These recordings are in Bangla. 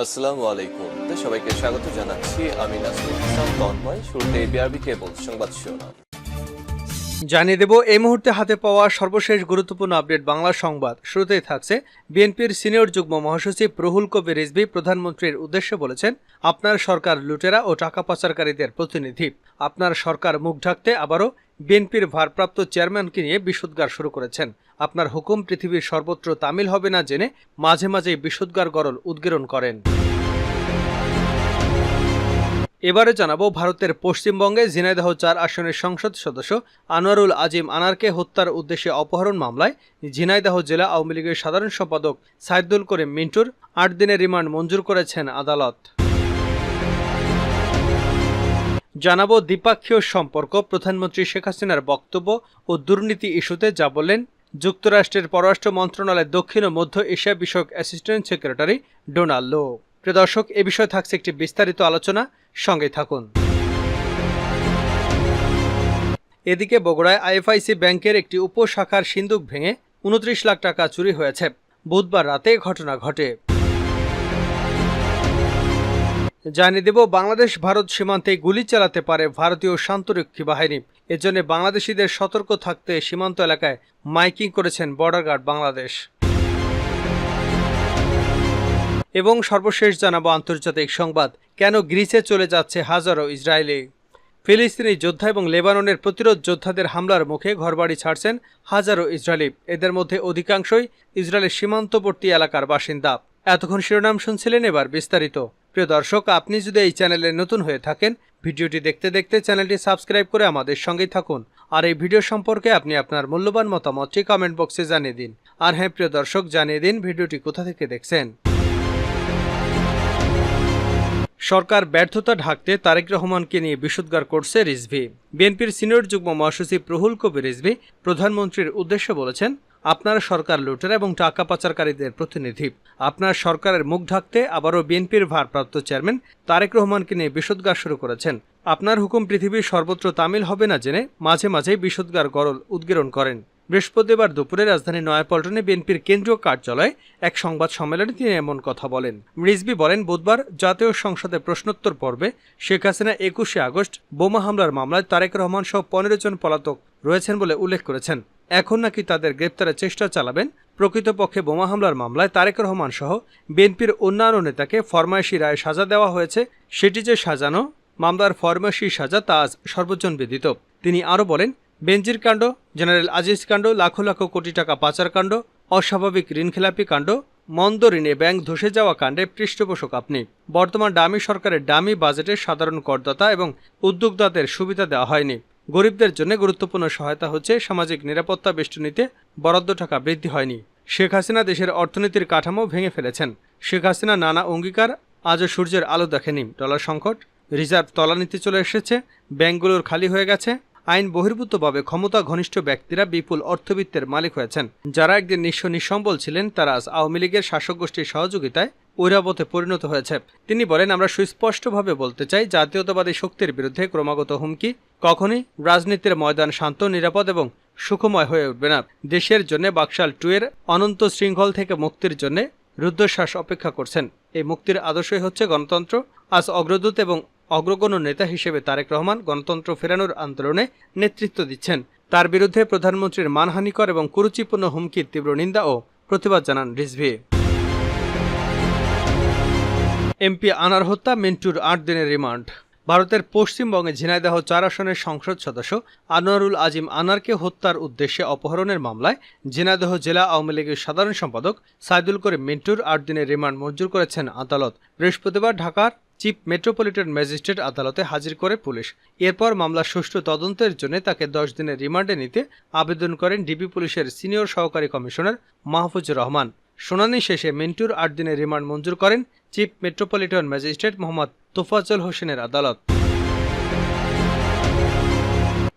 আসসালামু আলাইকুম। সবাইকে স্বাগত জানাচ্ছি। আমি নাসরুল ইসলাম তন্ময়। শুরুতে বিআরবি কেবল সংবাদ শিরোনাম জানিয়ে দেব এই মুহূর্তে হাতে পাওয়া সর্বশেষ গুরুত্বপূর্ণ আপডেট বাংলা সংবাদ। শুরুতেই থাকছে বিএনপির সিনিয়র যুগ্ম মহাসচিব রুহুল কবির রিজভী প্রধানমন্ত্রীর উদ্দেশ্যে বলেছেন, আপনার সরকার লুটেরা ও টাকা পাচারকারীদের প্রতিনিধি। আপনার সরকার মুখ ঢাকতে আবারও বিএনপির ভারপ্রাপ্ত চেয়ারম্যানকে নিয়ে বিষোদ্গার শুরু করেছেন। আপনার হুকুম পৃথিবীর সর্বত্র তামিল হবে না জেনে মাঝে মাঝেই বিষোদ্গার গরল উদ্গীরণ করেন। এবারে জানাবো ভারতের পশ্চিমবঙ্গে ঝিনাইদহ ৪ আসনের সংসদ সদস্য আনোয়ারুল আজিম আনারকে হত্যার উদ্দেশ্যে অপহরণ মামলায় ঝিনাইদহ জেলা আওয়ামী লীগের সাধারণ সম্পাদক সাইদুল করিম মিন্টুর ৮ দিনের রিমান্ড মঞ্জুর করেছেন আদালত। জানাবো দ্বিপাক্ষীয় সম্পর্ক, প্রধানমন্ত্রী শেখ হাসিনার বক্তব্য ও দুর্নীতি ইস্যুতে যা বললেন যুক্তরাষ্ট্রের পররাষ্ট্র মন্ত্রণালয়ের দক্ষিণ ও মধ্য এশিয়া বিষয়ক অ্যাসিস্ট্যান্ট সেক্রেটারি ডোনাল্ড লো। প্রিয় দর্শক, এ বিষয়ে থাকছে একটি বিস্তারিত আলোচনা, সঙ্গে থাকুন। এদিকে বগুড়ায় আইএফআইসি ব্যাংকের একটি উপশাখার সিন্দুক ভেঙে ২৯ লাখ টাকা চুরি হয়েছে। বুধবার রাতে ঘটনা ঘটে। জানিয়ে দেব বাংলাদেশ ভারত সীমান্তে গুলি চালাতে পারে ভারতীয় শান্তরক্ষী বাহিনী। এজন্য বাংলাদেশিদের সতর্ক থাকতে সীমান্ত এলাকায় মাইকিং করেছেন বর্ডার গার্ড বাংলাদেশ। এবং সর্বশেষ জানাবো আন্তর্জাতিক সংবাদ, কেন গ্রিসে চলে যাচ্ছে হাজারো ইসরায়েলি। ফিলিস্তিনি যোদ্ধা এবং লেবাননের প্রতিরোধ যোদ্ধাদের হামলার মুখে ঘরবাড়ি ছাড়ছেন হাজারো ইসরায়েলি। এদের মধ্যে অধিকাংশই ইসরায়েলের সীমান্তবর্তী এলাকার বাসিন্দা। এতক্ষণ শিরোনাম শুনছিলেন, এবার বিস্তারিত। প্রিয় দর্শক, আপনি যদি এই চ্যানেলে নতুন হয়ে থাকেন, ভিডিওটি দেখতে দেখতে চ্যানেলটি সাবস্ক্রাইব করে আমাদের সঙ্গেই থাকুন। আর এই ভিডিও সম্পর্কে আপনি আপনার মূল্যবান মতামতটি কমেন্ট বক্সে জানিয়ে দিন। আর হ্যাঁ প্রিয় দর্শক, জানিয়ে দিন ভিডিওটি কোথা থেকে দেখছেন। সরকার ব্যর্থতা ঢাকতে তারেক রহমানকে নিয়ে বিষোদ্গার করছে রিজভী। বিএনপির সিনিয়র যুগ্ম মহাসচিব রুহুল কবির রিজভী প্রধানমন্ত্রীর উদ্দেশ্যে বলেছেন, আপনার সরকার লুটেরা এবং টাকা পাচারকারীদের প্রতিনিধি। আপনার সরকারের মুখ ঢাকতে আবারও বিএনপির ভারপ্রাপ্ত চেয়ারম্যান তারেক রহমানকে নিয়ে বিষোদ্গার শুরু করেছেন। আপনার হুকুম পৃথিবীর সর্বত্র তামিল হবে না জেনে মাঝে মাঝেই বিষোদ্গার গরল উদ্গীরণ করেন। বৃহস্পতিবার দুপুরে রাজধানী নয়াপল্টনে বিএনপির কেন্দ্রীয় কার্যালয়ে এক সংবাদ সম্মেলনে তিনি এমন কথা বলেন। রিজভী বলেন, বুধবার জাতীয় সংসদে প্রশ্নোত্তর পর্বে শেখ হাসিনা ২১শে আগস্ট বোমা হামলার মামলায় তারেক রহমান সহ ১৫ জন পলাতক রয়েছেন বলে উল্লেখ করেছেন। এখন নাকি তাদের গ্রেপ্তারের চেষ্টা চালাবেন। প্রকৃতপক্ষে বোমা হামলার মামলায় তারেক রহমান সহ বিএনপির অন্যান্য নেতাকে ফরমায়েশি রায়ে সাজা দেওয়া হয়েছে। সেটি যে সাজানো মামলার ফরমায়েশি সাজা তা আজ সর্বজন বিদিত। তিনি আরও বলেন, বেনজির কাণ্ড, জেনারেল আজিজ কাণ্ড, লাখো লাখো কোটি টাকা পাচার কাণ্ড, অস্বাভাবিক ঋণখেলাপি কাণ্ড, মন্দ ঋণে ব্যাংক ধসে যাওয়া কাণ্ডে পৃষ্ঠপোষক আপনি। বর্তমান ডামি সরকারের ডামি বাজেটে সাধারণ করদাতা এবং উদ্যোক্তাদের সুবিধা দেওয়া হয়নি। গরিবদের জন্য গুরুত্বপূর্ণ সহায়তা হচ্ছে, সামাজিক নিরাপত্তা বেষ্টনীতে বরাদ্দ টাকা বৃদ্ধি হয়নি। শেখ হাসিনা দেশের অর্থনীতির কাঠামো ভেঙে ফেলেছেন। শেখ হাসিনা নানা অঙ্গীকার আজও সূর্যের আলো দেখেনি। ডলার সংকট, রিজার্ভ তলানিতে চলে এসেছে, ব্যাংকগুলোর খালি হয়ে গেছে। আইন বহির্ভূতভাবে ক্ষমতা ঘনিষ্ঠ ব্যক্তিরা বিপুল অর্থবিত্তের মালিক হয়েছেন। যারা একদিন নিঃস্ব নিঃসম্বল ছিলেন, তারা আজ আওয়ামী লীগের শাসক গোষ্ঠীর সহযোগিতায় ঐরাবতে পরিণত হয়েছে। তিনি বলেন, আমরা সুস্পষ্টভাবে বলতে চাই, জাতীয়তাবাদী শক্তির বিরুদ্ধে ক্রমাগত হুমকি কখনই রাজনীতির ময়দান শান্ত, নিরাপদ এবং সুখময় হয়ে উঠবে না। দেশের জন্য বাকশাল 2 এর অনন্ত শৃঙ্খল থেকে মুক্তির জন্য রুদ্ধশ্বাস অপেক্ষা করছেন। এই মুক্তির আদর্শই হচ্ছে গণতন্ত্র। আজ অগ্রদূত এবং অগ্রগণ্য নেতা হিসেবে তারেক রহমান গণতন্ত্র ফেরানোর আন্দোলনে নেতৃত্ব দিচ্ছেন। তার বিরুদ্ধে প্রধানমন্ত্রীর মানহানিকর এবং কুরুচিপূর্ণ হুমকির তীব্র নিন্দা ও প্রতিবাদ জানান রিজভী। এমপি আনার হত্যা, মিন্টুর ৮ দিনের রিমান্ড। ভারতের পশ্চিমবঙ্গে ঝিনাইদহ ৪ আসনের সংসদ সদস্য আনোয়ারুল আজিম আনারকে হত্যার উদ্দেশ্যে অপহরণের মামলায় ঝিনাইদহ জেলা আওয়ামী লীগের সাধারণ সম্পাদক সাইদুল করিম মিন্টুর ৮ দিনের রিমান্ড মঞ্জুর করেছেন আদালত। বৃহস্পতিবার ঢাকার চিফ মেট্রোপলিটন ম্যাজিস্ট্রেট আদালতে হাজির করে পুলিশ। এরপর মামলার সুষ্ঠু তদন্তের জন্য তাকে ১০ দিনের রিমান্ডে নিতে আবেদন করেন ডিবি পুলিশের সিনিয়র সহকারী কমিশনার মাহফুজুর রহমান। শুনানি শেষে মিন্টুর ৮ দিনের রিমান্ড মঞ্জুর করেন chief metropolitan magistrate Mohammad Tofazzal হোসেনের আদালত।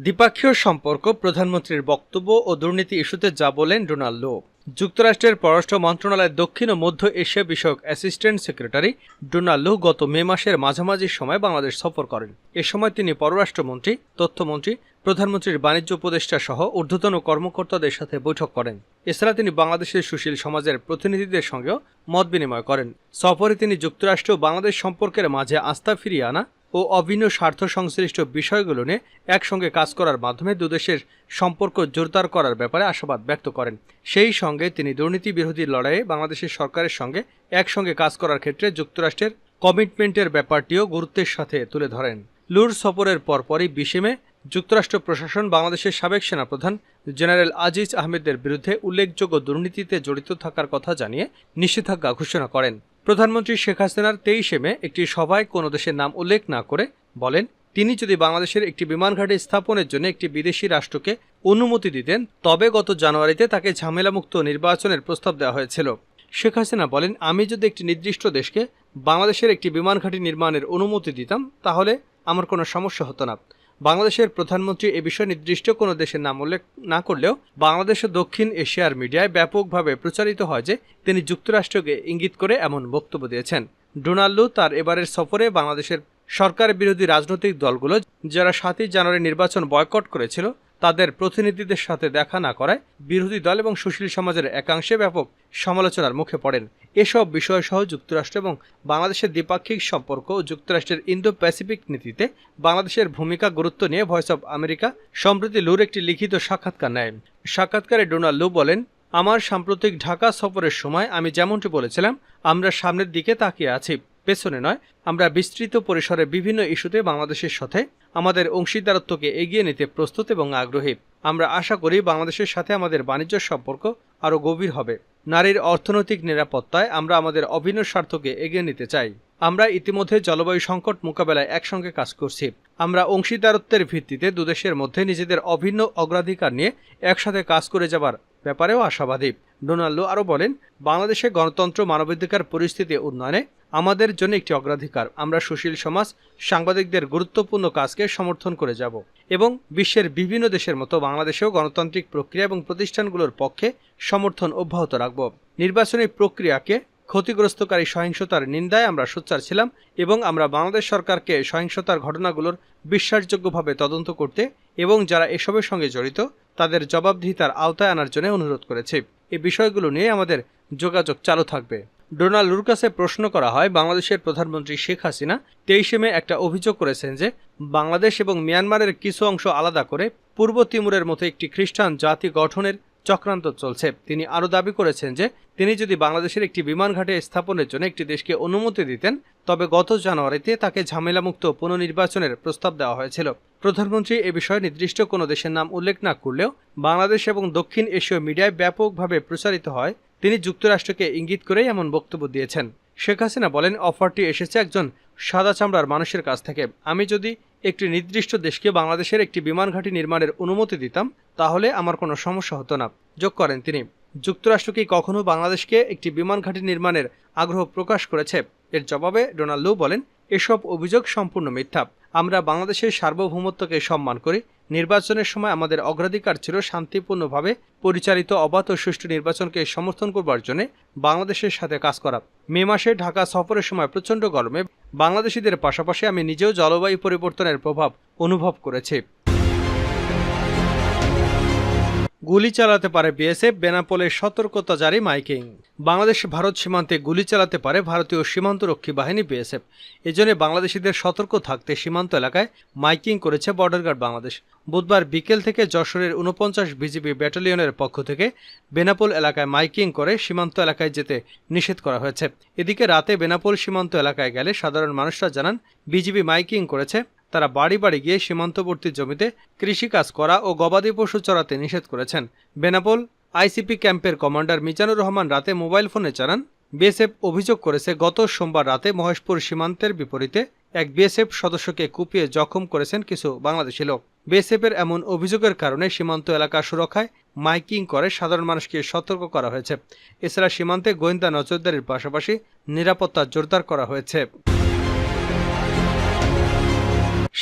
দ্বিপাক্ষীয় সম্পর্ক, প্রধানমন্ত্রীর বক্তব্য ও দুর্নীতি ইস্যুতে যা বলেন ডোনাল্ড লো। যুক্তরাষ্ট্রের পররাষ্ট্র মন্ত্রণালয়ের দক্ষিণ ও মধ্য এশিয়া বিষয়ক অ্যাসিস্ট্যান্ট সেক্রেটারি ডোনাল্ড লু গত মে মাসের মাঝামাঝি সময় বাংলাদেশ সফর করেন। এ সময় তিনি পররাষ্ট্রমন্ত্রী, তথ্যমন্ত্রী, প্রধানমন্ত্রীর বাণিজ্য উপদেষ্টা সহ ঊর্ধ্বতন কর্মকর্তাদের সাথে বৈঠক করেন। এছাড়া তিনি বাংলাদেশের সুশীল সমাজের প্রতিনিধিদের সঙ্গেও মত বিনিময় করেন। সফরে তিনি যুক্তরাষ্ট্র ও বাংলাদেশ সম্পর্কের মাঝে আস্থা ফিরিয়ে আনা ও অভিন্ন স্বার্থ সংশ্লিষ্ট বিষয়গুলো নিয়ে একসঙ্গে কাজ করার মাধ্যমে দুদেশের সম্পর্ক জোরদার করার ব্যাপারে আশাবাদ ব্যক্ত করেন। সেই সঙ্গে তিনি দুর্নীতি বিরোধী লড়াইয়ে বাংলাদেশের সরকারের সঙ্গে একসঙ্গে কাজ করার ক্ষেত্রে যুক্তরাষ্ট্রের কমিটমেন্টের ব্যাপারটিও গুরুত্বের সাথে তুলে ধরেন। লুর সফরের পরপরই 20 মে যুক্তরাষ্ট্র প্রশাসন বাংলাদেশের সাবেক সেনাপ্রধান জেনারেল আজিজ আহমেদের বিরুদ্ধে উল্লেখযোগ্য দুর্নীতিতে জড়িত থাকার কথা জানিয়ে নিষেধাজ্ঞা ঘোষণা করেন। প্রধানমন্ত্রী শেখ হাসিনার 23 মে একটি সভায় কোনো দেশের নাম উল্লেখ না করে বলেন, তিনি যদি বাংলাদেশের একটি বিমান ঘাঁটি স্থাপনের জন্য একটি বিদেশি রাষ্ট্রকে অনুমতি দিতেন তবে গত জানুয়ারিতে তাকে ঝামেলামুক্ত নির্বাচনের প্রস্তাব দেওয়া হয়েছিল। শেখ হাসিনা বলেন, আমি যদি একটি নির্দিষ্ট দেশকে বাংলাদেশের একটি বিমান ঘাঁটি নির্মাণের অনুমতি দিতাম তাহলে আমার কোনো সমস্যা হতো না। বাংলাদেশের প্রধানমন্ত্রী এ বিষয়ে নির্দিষ্ট কোনো দেশের নাম উল্লেখ না করলেও বাংলাদেশের দক্ষিণ এশিয়ার মিডিয়ায় ব্যাপকভাবে প্রচারিত হয় যে তিনি যুক্তরাষ্ট্রকে ইঙ্গিত করে এমন বক্তব্য দিয়েছেন। ডোনাল্ড লু তার এবারের সফরে বাংলাদেশের সরকার বিরোধী রাজনৈতিক দলগুলো যারা 7 জানুয়ারি নির্বাচন বয়কট করেছিল তাদের প্রতিনিধিদের সাথে দেখা না করায় বিরোধী দল এবং সুশীল সমাজের একাংশে ব্যাপক সমালোচনার মুখে পড়েন। এসব বিষয়সহ যুক্তরাষ্ট্র এবং বাংলাদেশের দ্বিপাক্ষিক সম্পর্ক ও যুক্তরাষ্ট্রের ইন্দো প্যাসিফিক নীতিতে বাংলাদেশের ভূমিকা গুরুত্ব নিয়ে ভয়েস অব আমেরিকা সম্প্রতি লুর একটি লিখিত সাক্ষাৎকার নেয়। সাক্ষাৎকারে ডোনাল্ড লু বলেন, আমার সাম্প্রতিক ঢাকা সফরের সময় আমি যেমনটি বলেছিলাম, আমরা সামনের দিকে তাকিয়ে আছি, পেছনে নয়। আমরা বিস্তৃত পরিসরে বিভিন্ন ইস্যুতে বাংলাদেশের সাথে আমাদের অংশীদারত্বকে এগিয়ে নিতে প্রস্তুত এবং আগ্রহী। আমরা আশা করি বাংলাদেশের সাথে আমাদের বাণিজ্য সম্পর্ক আরও গভীর হবে। নারীর অর্থনৈতিক নিরাপত্তায় আমরা আমাদের অভিন্ন স্বার্থকে এগিয়ে নিতে চাই। আমরা ইতিমধ্যে জলবায়ু সংকট মোকাবেলায় একসঙ্গে কাজ করছি। আমরা অংশীদারত্বের ভিত্তিতে দুদেশের মধ্যে নিজেদের অভিন্ন অগ্রাধিকার নিয়ে একসাথে কাজ করে যাবার ব্যাপারেও আশাবাদী। ডোনাল্ড লু আরও বলেন, বাংলাদেশে গণতন্ত্র, মানবাধিকার পরিস্থিতি উন্নয়নে আমাদের জন্য একটি অগ্রাধিকার। আমরা সুশীল সমাজ, সাংবাদিকদের গুরুত্বপূর্ণ কাজকে সমর্থন করে যাব এবং বিশ্বের বিভিন্ন দেশের মতো বাংলাদেশেও গণতান্ত্রিক প্রক্রিয়া এবং প্রতিষ্ঠানগুলোর পক্ষে সমর্থন অব্যাহত রাখব। নির্বাচনী প্রক্রিয়াকে ক্ষতিগ্রস্তকারী সহিংসতার নিন্দায় আমরা সোচ্চার ছিলাম এবং আমরা বাংলাদেশ সরকারকে সহিংসতার ঘটনাগুলোর বিশ্বাসযোগ্যভাবে তদন্ত করতে এবং যারা এসবের সঙ্গে জড়িত তাদের জবাবদিহিতার আওতায় আনার জন্য অনুরোধ করেছি। এই বিষয়গুলো নিয়ে আমাদের যোগাযোগ চালু থাকবে। ডোনাল্ড লুর কাছে প্রশ্ন করা হয়, বাংলাদেশের প্রধানমন্ত্রী শেখ হাসিনা 23 মে একটা অভিযোগ করেছেন যে বাংলাদেশ এবং মিয়ানমারের কিছু অংশ আলাদা করে পূর্ব তিমুরের মতো একটি খ্রিস্টান জাতি গঠনের চক্রান্ত চলছে। তিনি আরও দাবি করেছেন যে তিনি যদি বাংলাদেশের একটি বিমান ঘাঁটি স্থাপনের জন্য একটি দেশকে অনুমতি দিতেন তবে গত জানুয়ারিতে তাকে ঝামেলামুক্ত পুনর্নির্বাচনের প্রস্তাব দেওয়া হয়েছিল। প্রধানমন্ত্রী এ বিষয়ে নির্দিষ্ট কোনো দেশের নাম উল্লেখ না করলেও বাংলাদেশ এবং দক্ষিণ এশীয় মিডিয়ায় ব্যাপকভাবে প্রচারিত হয় তিনি যুক্তরাষ্ট্রকে ইঙ্গিত করেই এমন বক্তব্য দিয়েছেন। শেখ হাসিনা বলেন, অফারটি এসেছে একজন সাদা চামড়ার মানুষের কাছ থেকে। আমি যদি একটি নির্দিষ্ট দেশকে বাংলাদেশের একটি বিমান ঘাঁটি নির্মাণের অনুমতি দিতাম তাহলে আমার কোনো সমস্যা হতো না। যোগ করেন তিনি, যুক্তরাষ্ট্র কি কখনো বাংলাদেশকে একটি বিমান ঘাঁটি নির্মাণের আগ্রহ প্রকাশ করেছে? এর জবাবে ডোনাল্ড লু বলেন, এসব অভিযোগ সম্পূর্ণ মিথ্যা। আমরা বাংলাদেশের সার্বভৌমত্বকে সম্মান করি। নির্বাচনের সময় আমাদের অগ্রাধিকার ছিল শান্তিপূর্ণভাবে পরিচালিত অবাধ ও সুষ্ঠু নির্বাচনকে সমর্থন করবার জন্য বাংলাদেশের সাথে কাজ করা। মে মাসে ঢাকা সফরের সময় প্রচণ্ড গরমে বাংলাদেশিদের পাশাপাশি আমি নিজেও জলবায়ু পরিবর্তনের প্রভাব অনুভব করেছি। গুলি চালাতে পারে বিএসএফ, বেনাপোলে সতর্কতা জারি মাইকিং। বাংলাদেশ ভারত সীমান্তে গুলি চালাতে পারে ভারতীয় সীমান্তরক্ষী বাহিনী বিএসএফ। এজন্য বাংলাদেশিদের সতর্ক থাকতে সীমান্ত এলাকায় মাইকিং করেছে বর্ডার গার্ড বাংলাদেশ। বুধবার বিকেল থেকে যশোরের 49 বিজিবি ব্যাটালিয়নের পক্ষ থেকে বেনাপোল এলাকায় মাইকিং করে সীমান্ত এলাকায় যেতে নিষেধ করা হয়েছে। এদিকে রাতে বেনাপোল সীমান্ত এলাকায় গেলে সাধারণ মানুষরা জানান বিজিবি মাইকিং করেছে। তারা বাড়ি বাড়ি গিয়ে সীমান্তবর্তী জমিতে কৃষিকাজ করা ও গবাদি পশু চড়াতে নিষেধ করেছেন। বেনাপোল আইসিপি ক্যাম্পের কমান্ডার মিজানুর রহমান রাতে মোবাইল ফোনে জানান, বিএসএফ অভিযোগ করেছে গত সোমবার রাতে মহেশপুর সীমান্তের বিপরীতে এক বিএসএফ সদস্যকে কুপিয়ে জখম করেছেন কিছু বাংলাদেশি লোক। বিএসএফের এমন অভিযোগের কারণে সীমান্ত এলাকা সুরক্ষায় মাইকিং করে সাধারণ মানুষকে সতর্ক করা হয়েছে। এছাড়া সীমান্তে গোয়েন্দা নজরদারির পাশাপাশি নিরাপত্তা জোরদার করা হয়েছে।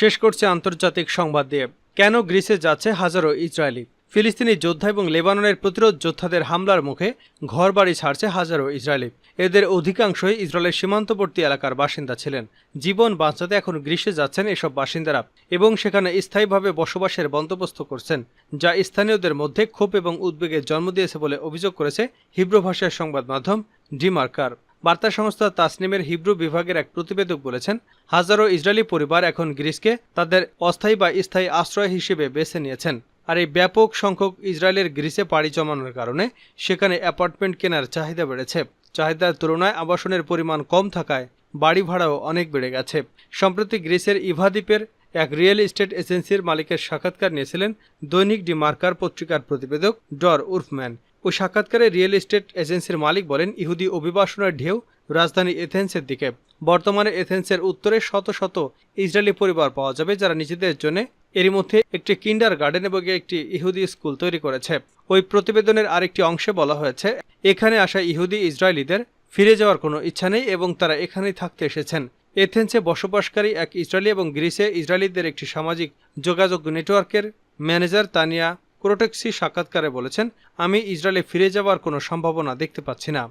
শেষ করছে আন্তর্জাতিক সংবাদ দিয়ে, কেন গ্রিসে যাচ্ছে হাজারো ইসরায়েলি। ফিলিস্তিনি যোদ্ধা এবং লেবাননের প্রতিরোধ যোদ্ধাদের হামলার মুখে ঘরবাড়ি ছাড়ছে হাজারো ইসরায়েলি। এদের অধিকাংশই ইসরায়েলের সীমান্তবর্তী এলাকার বাসিন্দা ছিলেন। জীবন বাঁচাতে এখন গ্রীসে যাচ্ছেন এসব বাসিন্দারা এবং সেখানে স্থায়ীভাবে বসবাসের বন্দোবস্ত করছেন, যা স্থানীয়দের মধ্যে ক্ষোভ এবং উদ্বেগের জন্ম দিয়েছে বলে অভিযোগ করেছে হিব্রু ভাষার সংবাদ মাধ্যম ডিমার্কার। বার্তা সংস্থা তাসনিমের হিব্রু বিভাগের এক প্রতিবেদক বলেছেন, হাজারো ইসরায়েলি পরিবার এখন গ্রিসকে তাদের অস্থায়ী বা স্থায়ী আশ্রয় হিসেবে বেছে নিয়েছেন। আর এই ব্যাপক সংখ্যক ইসরায়েলের গ্রিসে পাড়ি জমানোর কারণে সেখানে অ্যাপার্টমেন্ট কেনার চাহিদা বেড়েছে। চাহিদার তুলনায় আবাসনের পরিমাণ কম থাকায় বাড়ি ভাড়াও অনেক বেড়ে গেছে। সম্প্রতি গ্রিসের ইভা দ্বীপের এক রিয়েল এস্টেট এজেন্সির মালিকের সাক্ষাৎকার নিয়েছিলেন দৈনিক ডিমার্কার পত্রিকার প্রতিবেদক ডর উরফম্যান। ওই সাক্ষাৎকারে রিয়েল এস্টেট এজেন্সির মালিক বলেন, ইহুদি অভিবাসনের ঢেউ রাজধানী এথেন্সের দিকে। বর্তমানে এথেন্সের উত্তরে শত শত ইসরায়েলি পরিবার পাওয়া যাবে যারা নিজেদের জন্য এরই মধ্যে একটি কিন্ডার গার্ডেন এবং একটি ইহুদি স্কুল তৈরি করেছে। ওই প্রতিবেদনের আরেকটি অংশে বলা হয়েছে, এখানে আসা ইহুদি ইসরায়েলিদের ফিরে যাওয়ার কোনো ইচ্ছা নেই এবং তারা এখানেই থাকতে এসেছেন। এথেন্সে বসবাসকারী এক ইসরায়েলি এবং গ্রিসে ইসরায়েলিদের একটি সামাজিক যোগাযোগ নেটওয়ার্কের ম্যানেজার তানিয়া ক্রোটেক্সি সাক্ষাৎকারে বলেছেন, আমি ইসরায়েলে ফিরে যাওয়ার কোনো সম্ভাবনা দেখতে পাচ্ছি না।